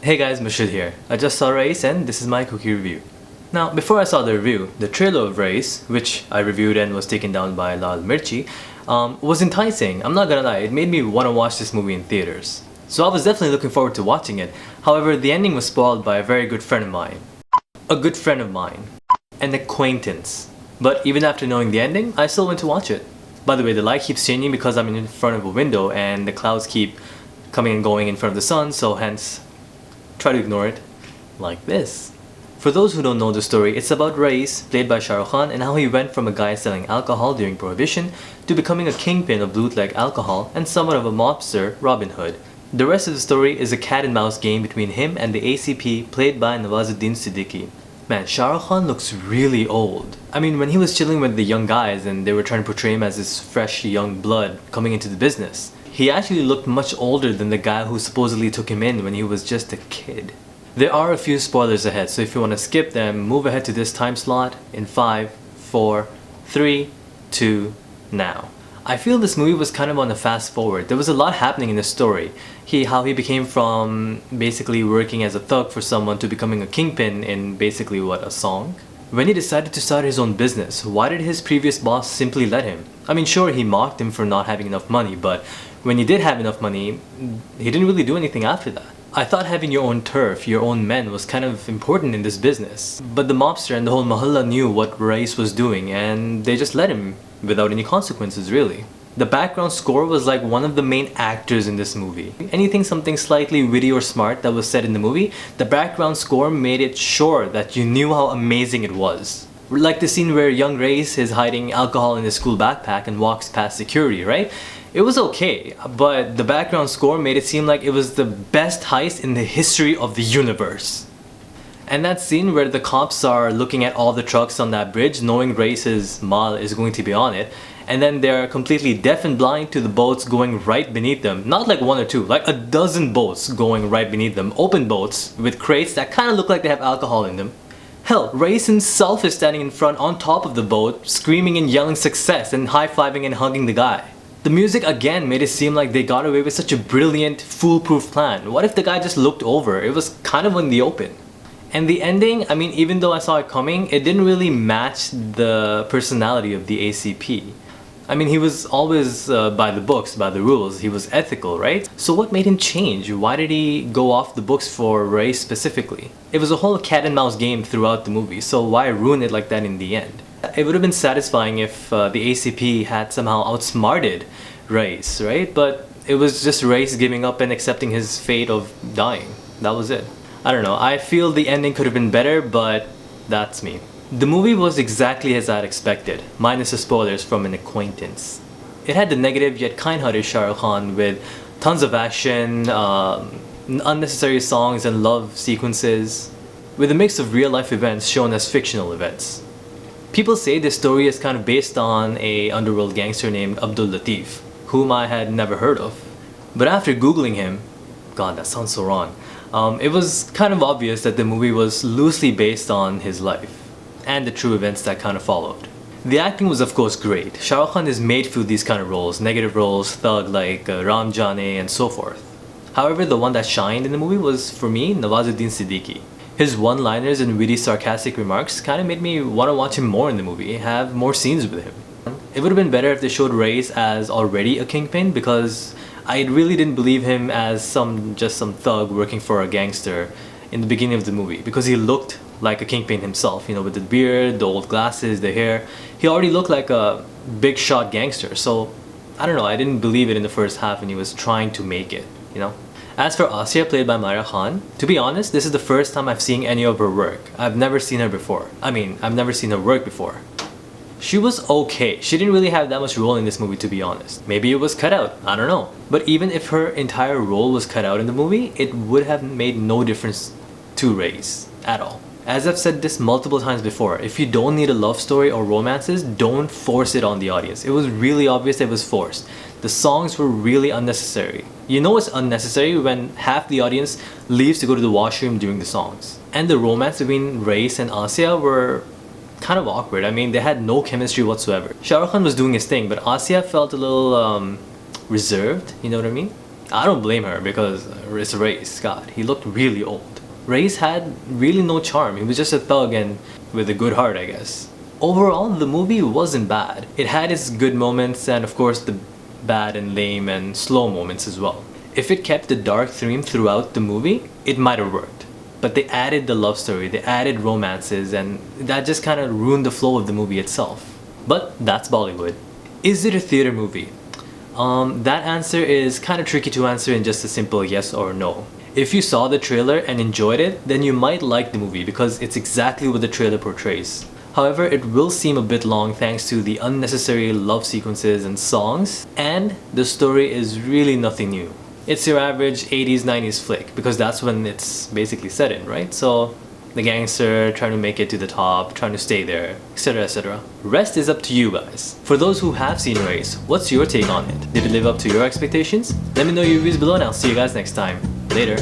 Hey guys, Mashud here. I just saw Raees and this is my Quickie review. Now, before I saw the review, the trailer of Raees, which I reviewed and was taken down by Lal Mirchi, was enticing. I'm not gonna lie, it made me want to watch this movie in theaters. So I was definitely looking forward to watching it. However, the ending was spoiled by a very good friend of mine. A good friend of mine. An acquaintance. But even after knowing the ending, I still went to watch it. By the way, the light keeps changing because I'm in front of a window and the clouds keep coming and going in front of the sun, so hence try to ignore it like this. For those who don't know the story, it's about Raees, played by Shahrukh Khan, and how he went from a guy selling alcohol during Prohibition to becoming a kingpin of bootleg alcohol and somewhat of a mobster, Robin Hood. The rest of the story is a cat and mouse game between him and the ACP, played by Nawazuddin Siddiqui. Man, Shahrukh Khan looks really old. I mean, when he was chilling with the young guys and they were trying to portray him as this fresh young blood coming into the business, he actually looked much older than the guy who supposedly took him in when he was just a kid. There are a few spoilers ahead, so if you want to skip them, move ahead to this time slot in 5, 4, 3, 2, now. I feel this movie was kind of on a fast forward. There was a lot happening in the story. How he became from basically working as a thug for someone to becoming a kingpin in basically what, a song? When he decided to start his own business, why did his previous boss simply let him? I mean, sure, he mocked him for not having enough money, but when he did have enough money, he didn't really do anything after that. I thought having your own turf, your own men, was kind of important in this business. But the mobster and the whole mahalla knew what Raees was doing and they just let him without any consequences, really. The background score was like one of the main actors in this movie. Anything something slightly witty or smart that was said in the movie, the background score made it sure that you knew how amazing it was. Like the scene where young Raees is hiding alcohol in his school backpack and walks past security, right? It was okay, but the background score made it seem like it was the best heist in the history of the universe. And that scene where the cops are looking at all the trucks on that bridge, knowing Raees's mal is going to be on it, and then they're completely deaf and blind to the boats going right beneath them. Not like one or two, like a dozen boats going right beneath them. Open boats with crates that kind of look like they have alcohol in them. Hell, Raees himself is standing in front on top of the boat, screaming and yelling success and high-fiving and hugging the guy. The music again made it seem like they got away with such a brilliant, foolproof plan. What if the guy just looked over? It was kind of in the open. And the ending, I mean, even though I saw it coming, it didn't really match the personality of the ACP. I mean, he was always by the books, by the rules. He was ethical, right? So what made him change? Why did he go off the books for Raees specifically? It was a whole cat and mouse game throughout the movie, so why ruin it like that in the end? It would have been satisfying if the ACP had somehow outsmarted Raees, right? But it was just Raees giving up and accepting his fate of dying. That was it. I don't know, I feel the ending could have been better, but that's me. The movie was exactly as I'd expected, minus the spoilers from an acquaintance. It had the negative yet kind-hearted Shahrukh Khan with tons of action, unnecessary songs and love sequences, with a mix of real-life events shown as fictional events. People say this story is kind of based on a underworld gangster named Abdul Latif, whom I had never heard of. But after googling him, God, that sounds so wrong, it was kind of obvious that the movie was loosely based on his life and the true events that kind of followed. The acting was of course great. Shahrukh Khan is made for these kind of roles, negative roles, thug like Ram Jane and so forth. However, the one that shined in the movie was, for me, Nawazuddin Siddiqui. His one-liners and witty sarcastic remarks kind of made me want to watch him more in the movie, have more scenes with him. It would have been better if they showed Raees as already a kingpin, because I really didn't believe him as just some thug working for a gangster in the beginning of the movie, because he looked like a kingpin himself, you know, with the beard, the old glasses, the hair. He already looked like a big shot gangster, so I don't know, I didn't believe it in the first half when he was trying to make it, you know. As for Asya, played by Mara Khan, to be honest, this is the first time I've seen any of her work. I've never seen her before. I mean, I've never seen her work before. She was okay. She didn't really have that much role in this movie, to be honest. Maybe it was cut out, I don't know. But even if her entire role was cut out in the movie, it would have made no difference to Raees at all. As I've said this multiple times before, if you don't need a love story or romances, don't force it on the audience. It was really obvious it was forced. The songs were really unnecessary. You know it's unnecessary when half the audience leaves to go to the washroom during the songs. And the romance between Raees and Asya were kind of awkward. I mean, they had no chemistry whatsoever. Shahrukh Khan was doing his thing, but Asya felt a little reserved, you know what I mean? I don't blame her because it's Raees. God, he looked really old. Raees had really no charm. He was just a thug and with a good heart, I guess. Overall, the movie wasn't bad. It had its good moments and of course the bad and lame and slow moments as well. If it kept the dark theme throughout the movie, it might have worked. But they added the love story, they added romances, and that just kind of ruined the flow of the movie itself. But that's Bollywood. Is it a theater movie? That answer is kind of tricky to answer in just a simple yes or no. If you saw the trailer and enjoyed it, then you might like the movie because it's exactly what the trailer portrays. However, it will seem a bit long thanks to the unnecessary love sequences and songs, and the story is really nothing new. It's your average 80s 90s flick because that's when it's basically set in, right? So the gangster trying to make it to the top, trying to stay there, etc, etc. Rest is up to you guys. For those who have seen Raees, what's your take on it? Did it live up to your expectations? Let me know your reviews below and I'll see you guys next time. Later.